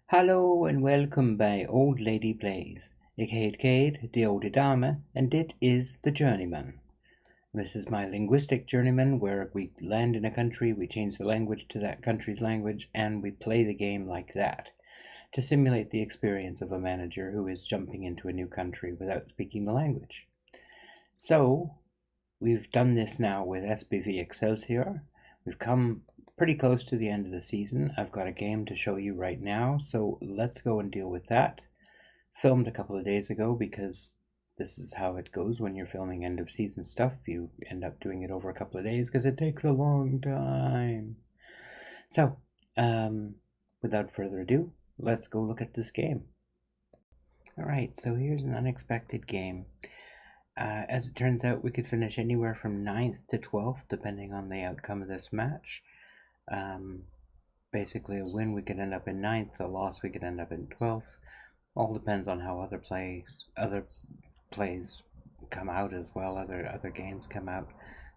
Hallo and welcome by Old Lady Plays. Ik heet Kate, de oude dame, and dit is the Journeyman. This is my linguistic journeyman where we land in a country, we change the language to that country's language, and we play the game like that to simulate the experience of a manager who is jumping into a new country without speaking the language. So, we've done this now with SBV Excelsior. We've come pretty close to the end of the season. I've got a game to show you right now, so let's go and deal with that. Filmed a couple of days ago because this is how it goes when you're filming end of season stuff. You end up doing it over a couple of days because it takes a long time. So, without further ado, let's go look at this game. Alright, so here's an unexpected game. As it turns out, we could finish anywhere from 9th to 12th, depending on the outcome of this match. Basically, a win we could end up in 9th, a loss we could end up in 12th. All depends on how other plays come out as well, other games come out.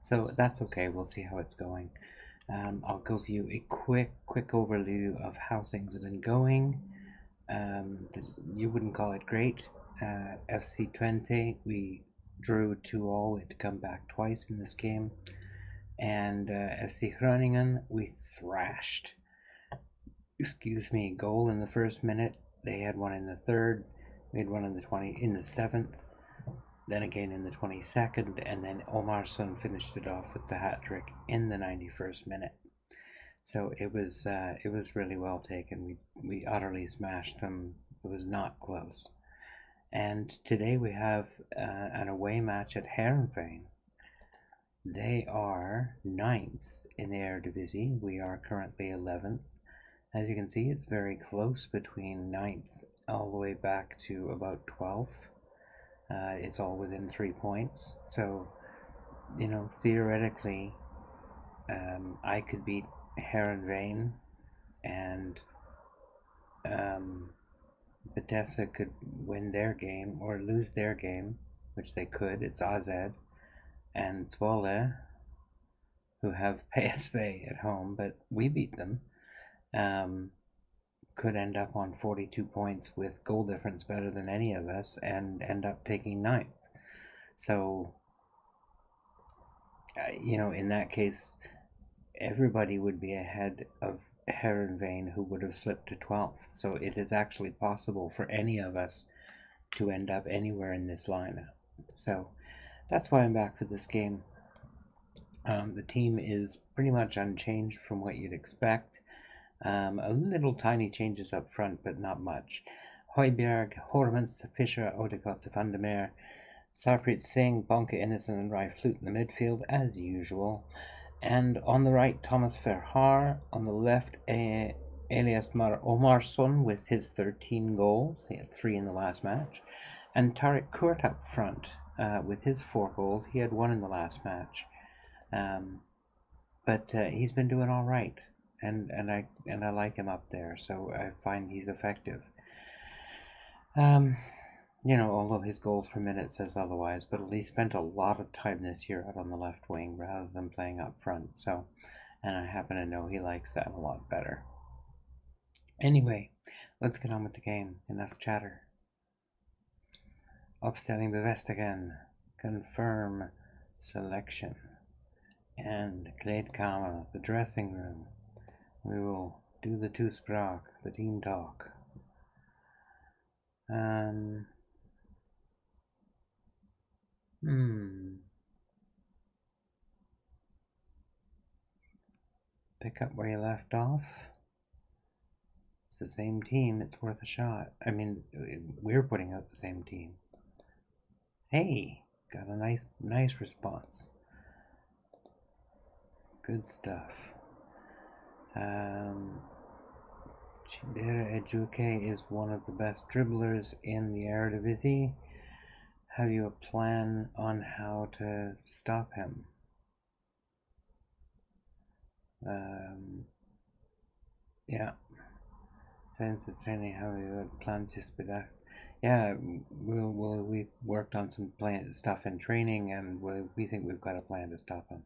So that's okay, we'll see how it's going. I'll give you a quick overview of how things have been going. You wouldn't call it great. FC20, we drew 2-all. We had to come back twice in this game. And FC Groningen, we thrashed. Goal in the first minute. They had one in the third. We had one in the 7th. Then again in the 22nd, and then Omarsson finished it off with the hat trick in the 91st minute. So it was really well taken. We utterly smashed them. It was not close. And today we have an away match at Heerenveen. They are 9th in the Eredivisie. We are currently 11th. As you can see, it's very close between 9th all the way back to about 12th. It's all within 3 points. So, theoretically, I could beat Heerenveen and Vitesse could win their game or lose their game, which they could. It's AZ and Zwolle, who have PSV at home, but we beat them. Could end up on 42 points with goal difference better than any of us and end up taking 9th. So, in that case, everybody would be ahead of Heerenveen, who would have slipped to 12th. So it is actually possible for any of us to end up anywhere in this lineup. So that's why I'm back for this game. The team is pretty much unchanged from what you'd expect. A little tiny changes up front, but not much. Højbjerg, Hormans, Fischer, Odegaard, Van der Meer, Sarpreet Singh, Bonke Innocent, and Rai Flute in the midfield, as usual. And on the right, Thomas Verhaar. On the left, Elias Omarsson with his 13 goals. He had 3 in the last match. And Tarek Kurt up front with his 4 goals. He had 1 in the last match. But he's been doing all right. And I like him up there, so I find he's effective. Although his goals per minute says otherwise, but at least spent a lot of time this year out on the left wing rather than playing up front. So, and I happen to know he likes that a lot better. Anyway, let's get on with the game. Enough chatter. Opstelling bevestigen. Confirm selection. And kleedkamer, the dressing room. We will do the toespraak, the team talk. Pick up where you left off. It's the same team, it's worth a shot. I mean, we're putting out the same team. Hey, got a nice response. Good stuff. Chidera Ejuke is one of the best dribblers in the Eredivisie. Have you a plan on how to stop him? Yeah. Since the training, how you plan to speed that? Yeah, we worked on some stuff in training, and we think we've got a plan to stop him.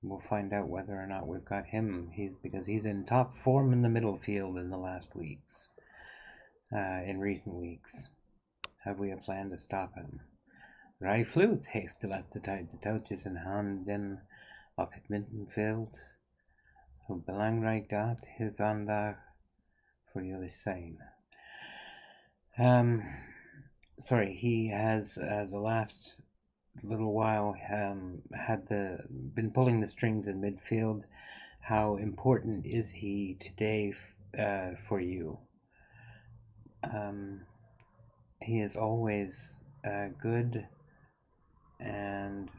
we'll find out whether or not we've got him. Because he's in top form in the middle field in the last weeks. In recent weeks. Have we a plan to stop him? Rij Vloed heeft de laatste tijd de touwtjes in handen op het middenveld. Hoe belangrijk dat het vandaag voor jullie zijn. Sorry, he has the last little while been pulling the strings in midfield. How important is he today for you? He is always good and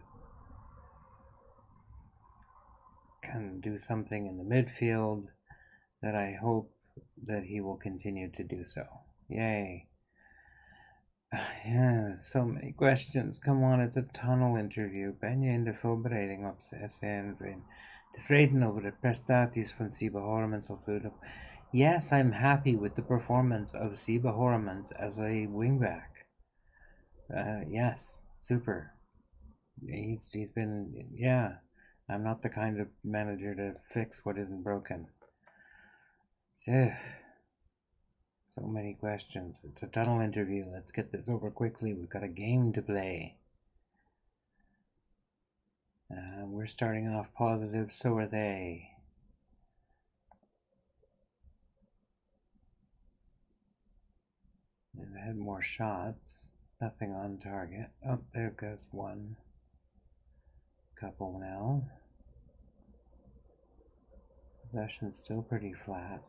can do something in the midfield that I hope that he will continue to do so. Yay. Yeah, so many questions. Come on, it's a tunnel interview. Ben je in de voorbereiding op SNV? Tevreden over de prestaties van Siba Hormans of Ludo? Yes, I'm happy with the performance of Siba Hormans as a wingback. Yes, super. He's been, yeah. I'm not the kind of manager to fix what isn't broken. So many questions. It's a tunnel interview. Let's get this over quickly. We've got a game to play. We're starting off positive, so are they. They've had more shots. Nothing on target. Oh, there goes one. Couple now. Possession's still pretty flat.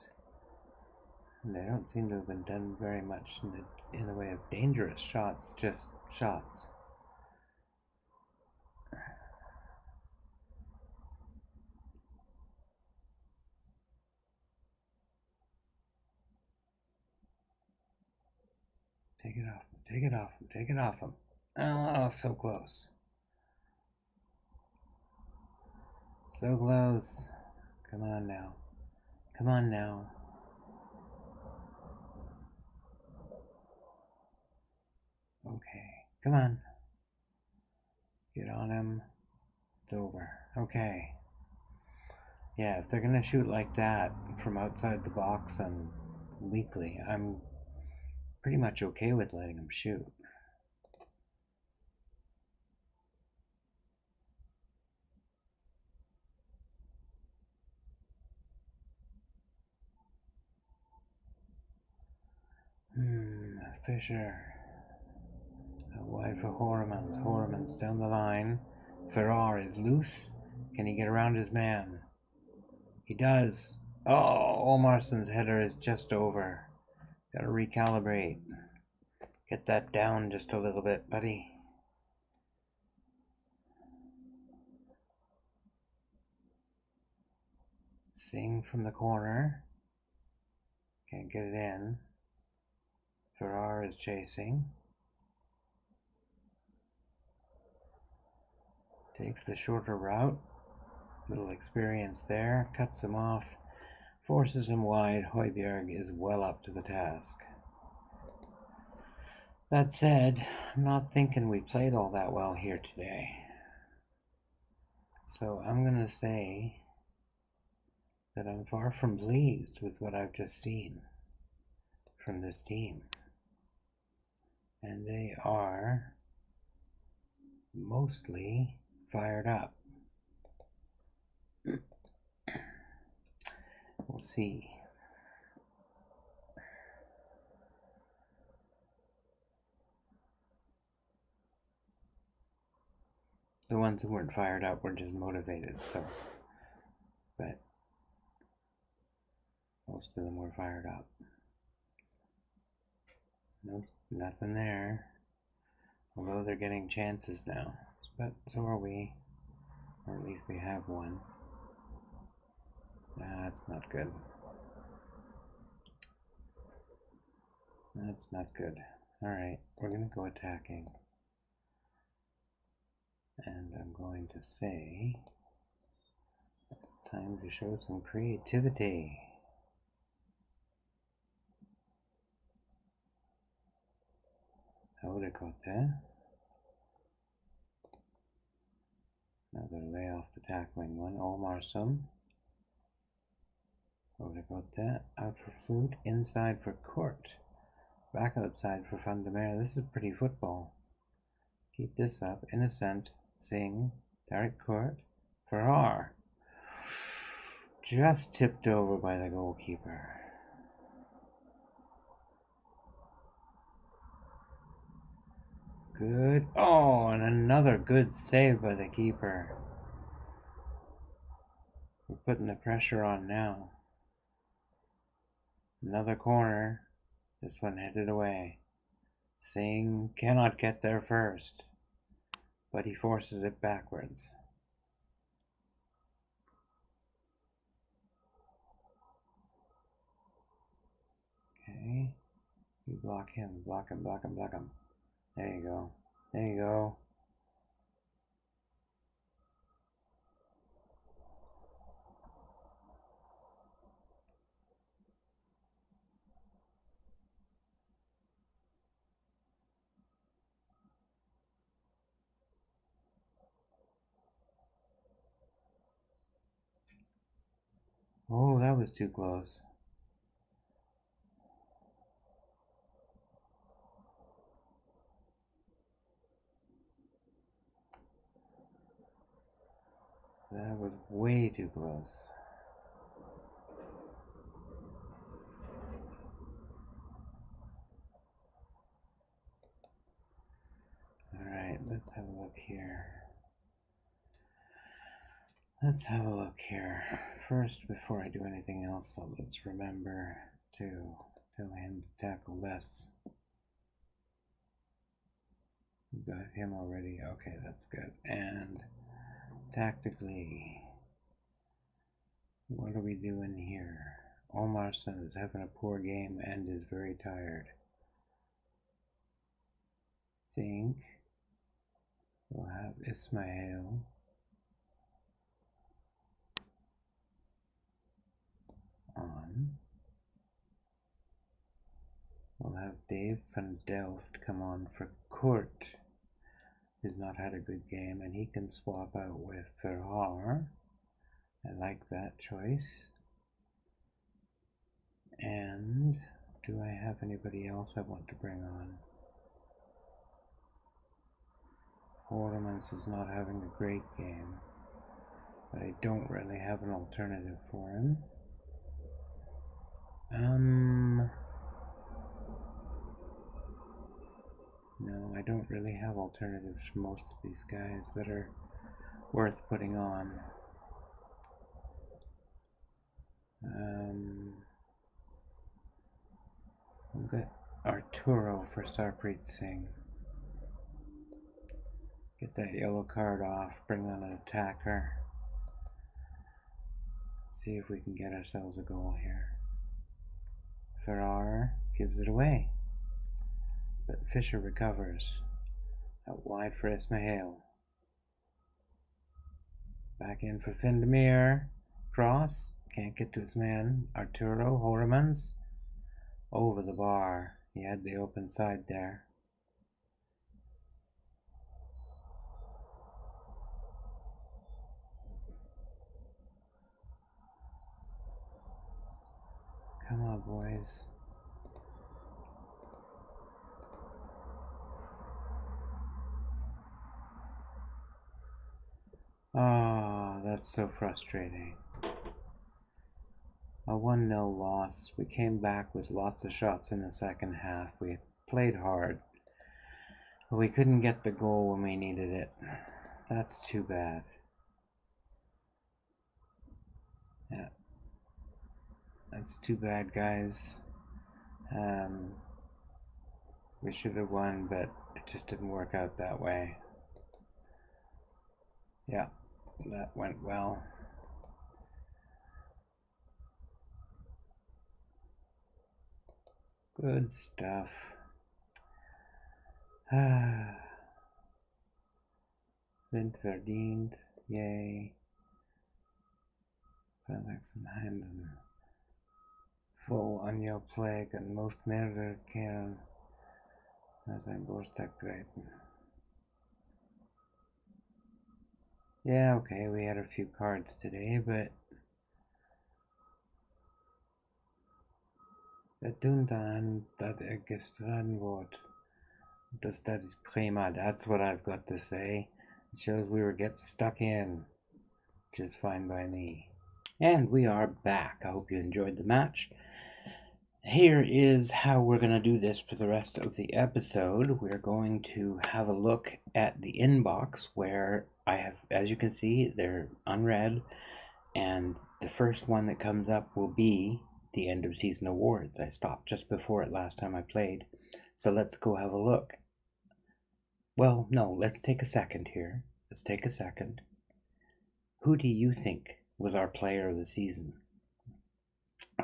And they don't seem to have been done very much in the way of dangerous shots, just shots. Take it off him, take it off him, take it off him. Oh, so close. So close. Come on now. Come on now. Okay, come on. Get on him. It's over. Okay. Yeah, if they're gonna shoot like that from outside the box and weakly, I'm pretty much okay with letting them shoot. Fisher. Wide for Horemans. Horemans down the line. Ferrar is loose. Can he get around his man? He does. Oh, Olmarsson's header is just over. Gotta recalibrate. Get that down just a little bit, buddy. Sing from the corner. Can't get it in. Ferrar is chasing. Takes the shorter route. Little experience there. Cuts him off. Forces him wide. Højbjerg is well up to the task. That said, I'm not thinking we played all that well here today. So I'm going to say that I'm far from pleased with what I've just seen from this team. And they are mostly fired up. We'll see. The ones who weren't fired up were just motivated, so. But most of them were fired up. Nope, nothing there. Although they're getting chances now. But so are we. Or at least we have one. That's not good. That's not good. Alright, we're going to go attacking. And I'm going to say it's time to show some creativity. Oudekotte. Another lay off the tackling one. Olmarsson. What about that? Out for Flute, inside for Court. Back outside for Vandermeer. This is pretty football. Keep this up. Innocent. Singh. Derek Court. Farrar. Just tipped over by the goalkeeper. Good. Oh, and another good save by the keeper. We're putting the pressure on now. Another corner. This one headed away. Singh cannot get there first, but he forces it backwards. Okay. You block him, block him, block him, block him. There you go. There you go. Oh, that was too close. That was way too close. Alright, let's have a look here. Let's have a look here. First, before I do anything else, so let's remember to tell him to tackle less. We got him already. Okay, that's good. And tactically, what are we doing here? Olmarsson is having a poor game and is very tired. Think we'll have Ismail on. We'll have Dave van Delft come on for Kurt, who's not had a good game, and he can swap out with Farrar. I like that choice. And do I have anybody else I want to bring on? Ornaments is not having a great game, but I don't really have an alternative for him. No, I don't really have alternatives for most of these guys that are worth putting on. We'll get Arturo for Sarpreet Singh. Get that yellow card off, bring on an attacker. See if we can get ourselves a goal here. Farrar gives it away, but Fisher recovers. Out wide for Ismail. Back in for Vandermeer. Cross. Can't get to his man. Arturo Horemans. Over the bar. He had the open side there. Come on, boys. Oh, that's so frustrating. A 1-0 loss. We came back with lots of shots in the second half. We played hard, but we couldn't get the goal when we needed it. That's too bad. Yeah. That's too bad, guys. We should have won, but it just didn't work out that way. Yeah, that went well. Good stuff. Wind verdiend, yay. Felix en handen. Vol aan jouw plek en moest meerdere keren naar zijn borststuk grijpen. Yeah, okay, we had a few cards today, but det dundan that extran what does that is prima. That's what I've got to say. It shows we were get stuck in, which is fine by me. And we are back. I hope you enjoyed the match. Here is how we're going to do this for the rest of the episode. We're going to have a look at the inbox where I have, as you can see, they're unread, and the first one that comes up will be the end of season awards. I stopped just before it last time I played, so let's go have a look. Well, no, let's take a second here. Let's take a second. Who do you think was our player of the season?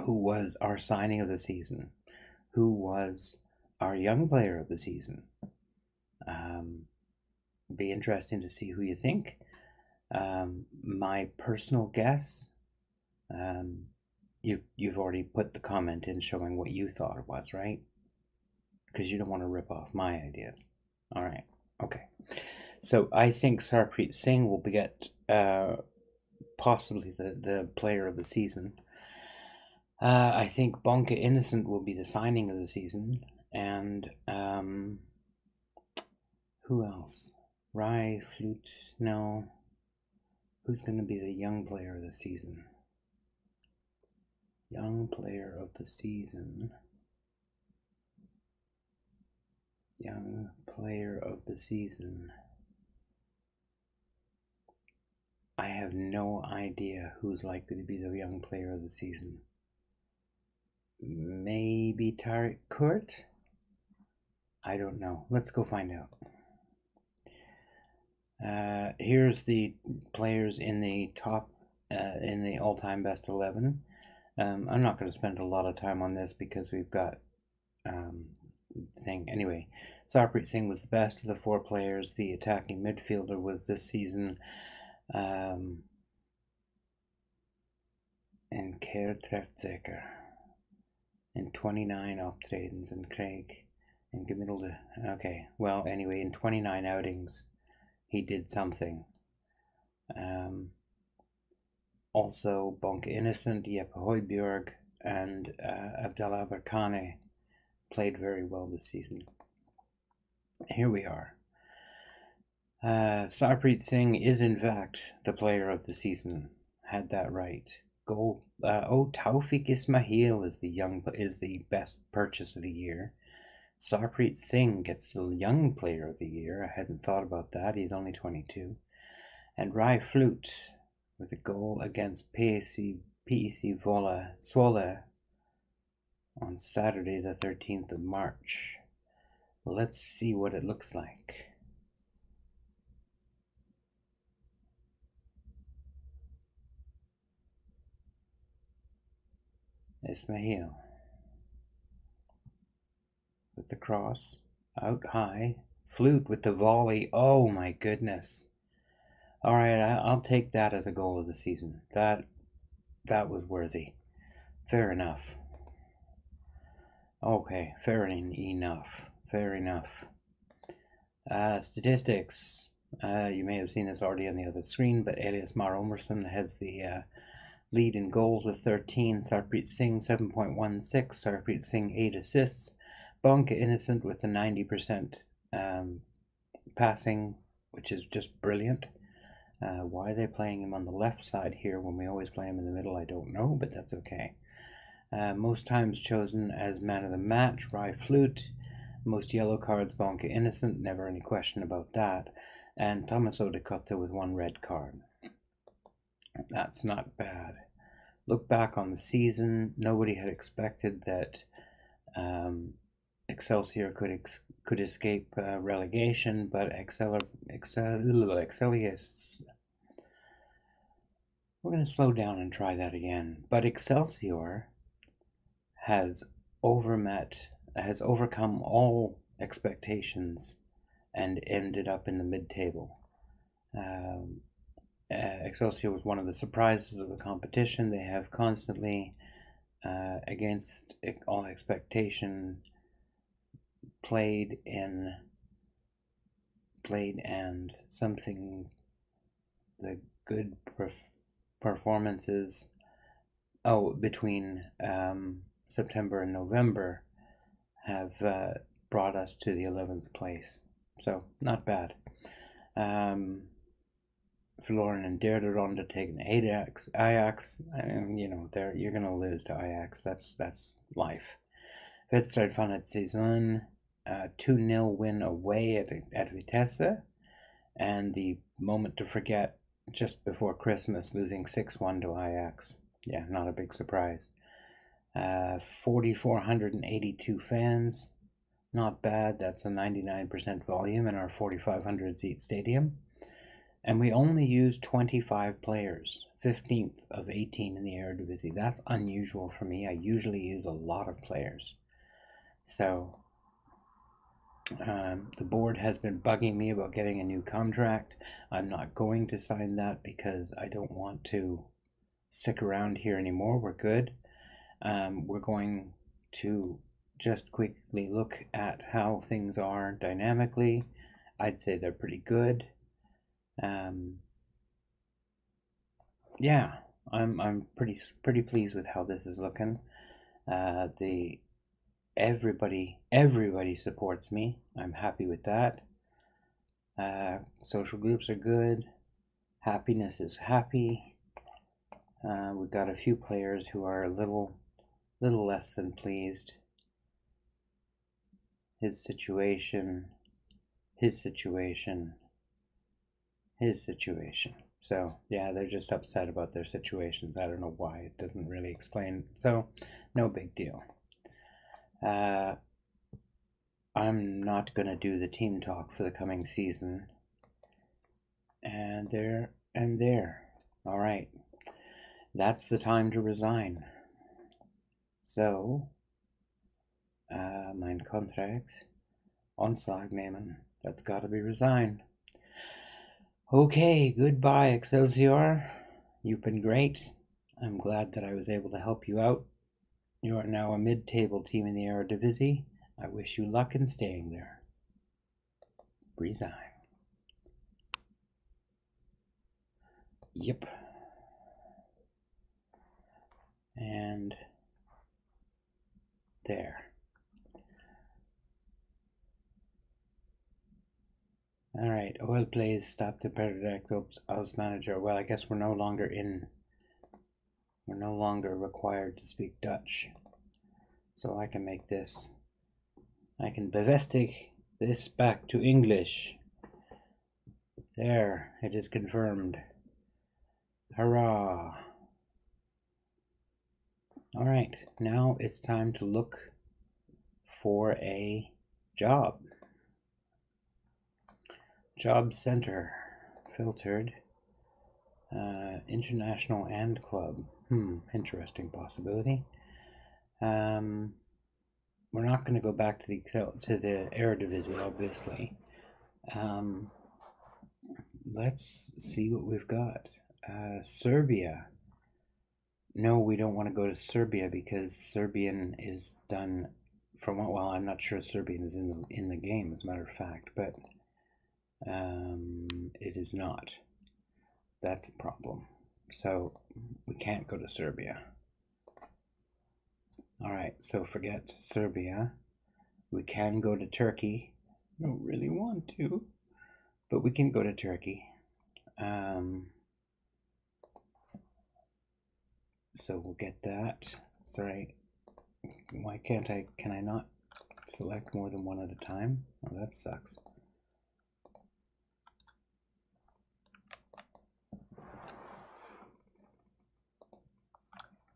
Who was our signing of the season? Who was our young player of the season? Be interesting to see who you think. My personal guess, you've already put the comment in showing what you thought it was, right? Because you don't want to rip off my ideas. All right, okay. So I think Sarpreet Singh will get possibly the player of the season. I think Bonka Innocent will be the signing of the season, and who else? Rye Flute? No. Who's going to be the young player of the season? Young player of the season. Young player of the season. I have no idea who's likely to be the young player of the season. Maybe Tariq Kurt? I don't know. Let's go find out. Here's the players in the top, in the all-time best 11. I'm not going to spend a lot of time on this because we've got thing. Anyway, Sarpreet Singh was the best of the four players. The attacking midfielder was this season. And Keir Trefzeker in 29 optredens, and Craig in gemiddelde. Okay, well, anyway, in 29 outings, he did something. Also, Bonka Innocent, Jeppe Højbjerg, and Abdallah Barkane played very well this season. Here we are. Sarpreet Singh is in fact the player of the season. Had that right. Goal. Taufik Ismail is the best purchase of the year. Sarpreet Singh gets the young player of the year. I hadn't thought about that. He's only 22. And Rye Flute with a goal against PEC Zwolle on Saturday the 13th of March. Let's see what it looks like. Ismail with the cross, out high, Flute with the volley. Oh my goodness. All right, I'll take that as a goal of the season. That was worthy. Fair enough. Okay, fair enough. Fair enough. Statistics. You may have seen this already on the other screen, but Elias Mar Omerson has the lead in goals with 13. Sarpreet Singh 7.16. Sarpreet Singh 8 assists. Bonka Innocent with the 90% passing, which is just brilliant. Why are they playing him on the left side here when we always play him in the middle? I don't know, but that's okay. Most times chosen as man of the match, Rye Flute. Most yellow cards, Bonka Innocent, never any question about that. And Thomas Odekotte with one red card. That's not bad. Look back on the season, nobody had expected that Excelsior could escape relegation, but we're going to slow down and try that again. But Excelsior has overcome all expectations and ended up in the mid-table. Excelsior was one of the surprises of the competition. They have constantly, against all expectation, played and something the good performances between September and November have brought us to the 11th place. So not bad. Verloren in derde ronde tegen Ajax. And, you're going to lose to Ajax. That's life. Wedstrijd van het seizoen. 2-0 win away at Vitesse. And the moment to forget just before Christmas, losing 6-1 to Ajax. Yeah, not a big surprise. 4,482 fans. Not bad. That's a 99% volume in our 4,500 seat stadium. And we only used 25 players, 15th of 18 in the Eredivisie. That's unusual for me. I usually use a lot of players. So the board has been bugging me about getting a new contract. I'm not going to sign that because I don't want to stick around here anymore. We're good. We're going to just quickly look at how things are dynamically. I'd say they're pretty good. Yeah, I'm pretty pleased with how this is looking. Everybody supports me. I'm happy with that. Social groups are good. Happiness is happy. We've got a few players who are a little less than pleased. His situation. So yeah, they're just upset about their situations. I don't know why. It doesn't really explain. So no big deal. I'm not going to do the team talk for the coming season. And there. All right. That's the time to resign. So, mein contract, ontslag nemen. That's got to be resigned. Okay, goodbye, Excelsior. You've been great. I'm glad that I was able to help you out. You are now a mid-table team in the Eredivisie. I wish you luck in staying there. Resign. Yep. And there. Alright, oil plays stop the Predact as manager. Well, I guess we're no longer required to speak Dutch. So I can make this. I can bevestig this back to English. There, it is confirmed. Hurrah! Alright, now it's time to look for a job. Job center, filtered, international and club. Interesting possibility. We're not going to go back to the Eredivisie, obviously. Let's see what we've got. Serbia. No, we don't want to go to Serbia because Serbian is done from what? Well, I'm not sure Serbian is in the game, as a matter of fact, but it is not. That's a problem. So we can't go to Serbia. Alright, so forget Serbia. We can go to Turkey. I don't really want to, but we can go to Turkey. So we'll get that. Sorry, why can't I? Can I not select more than one at a time? Oh, that sucks.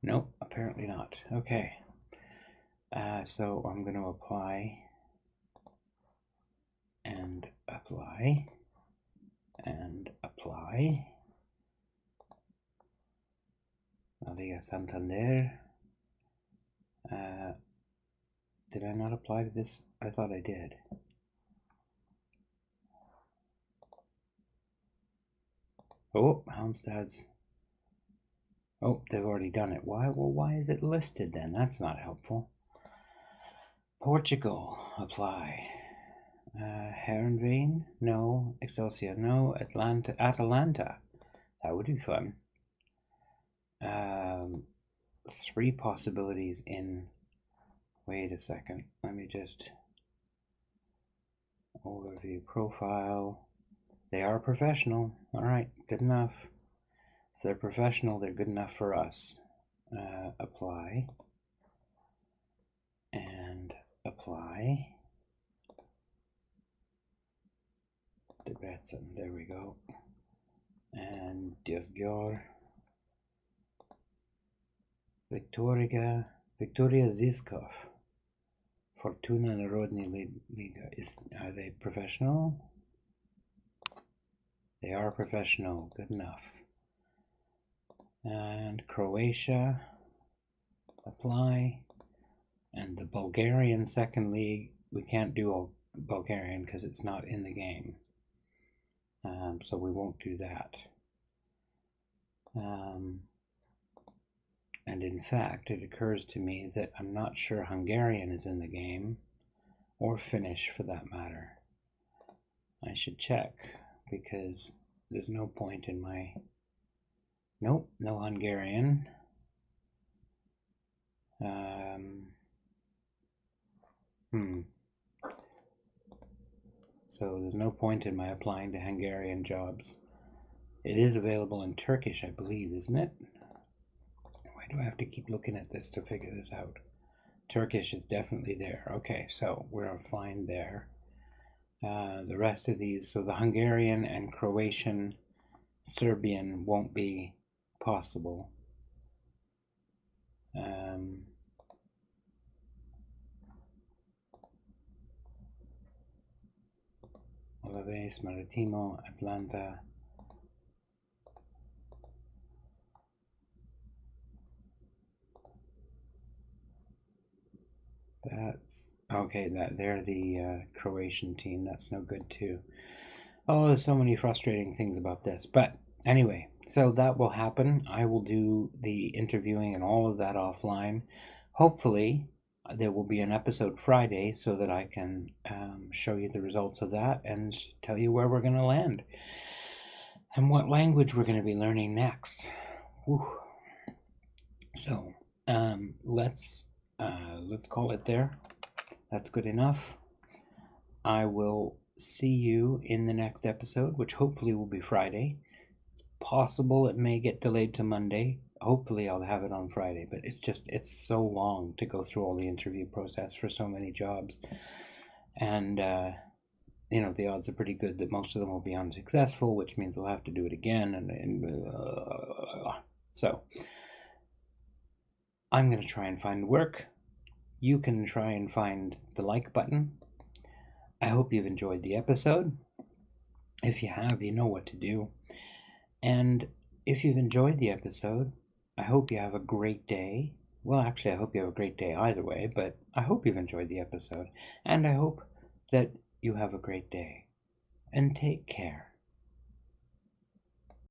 Nope, apparently not. Okay. So I'm going to apply and apply and apply. Liga Santander. Did I not apply to this? I thought I did. Oh, Halmstad's. Oh, they've already done it. Why? Well, why is it listed then? That's not helpful. Portugal, apply. Heerenveen, no. Excelsior, no. Atalanta. That would be fun. 3 possibilities in... Wait a second. Let me just... Overview profile. They are professional. Alright, good enough. If they're professional, they're good enough for us. Apply. And apply. There we go. And Devgyor. Victoria Ziskov. Fortuna Narodny Liga. Are they professional? They are professional. Good enough. And Croatia. Apply. And the Bulgarian second league. We can't do Bulgarian because it's not in the game. So we won't do that. And in fact, it occurs to me that I'm not sure Hungarian is in the game, or Finnish for that matter. I should check, because there's no point in my... Nope, no Hungarian. So there's no point in my applying to Hungarian jobs. It is available in Turkish, I believe, isn't it? Why do I have to keep looking at this to figure this out? Turkish is definitely there. Okay, so we're fine there. The rest of these, so the Hungarian and Croatian, Serbian won't be possible. Alaves, Maritimo, Atlanta. That's okay. They're the Croatian team. That's no good too. Oh, there's so many frustrating things about this. But anyway, so that will happen. I will do the interviewing and all of that offline. Hopefully, there will be an episode Friday so that I can show you the results of that and tell you where we're going to land and what language we're going to be learning next. Whew. So let's call it there. That's good enough. I will see you in the next episode, which hopefully will be Friday. It's possible it may get delayed to Monday. Hopefully I'll have it on Friday, but it's so long to go through all the interview process for so many jobs. And the odds are pretty good that most of them will be unsuccessful, which means we'll have to do it again. So I'm going to try and find work. You can try and find the like button. I hope you've enjoyed the episode. If you have, you know what to do. And if you've enjoyed the episode, I hope you have a great day. Well, actually, I hope you have a great day either way, but I hope you've enjoyed the episode. And I hope that you have a great day. And take care.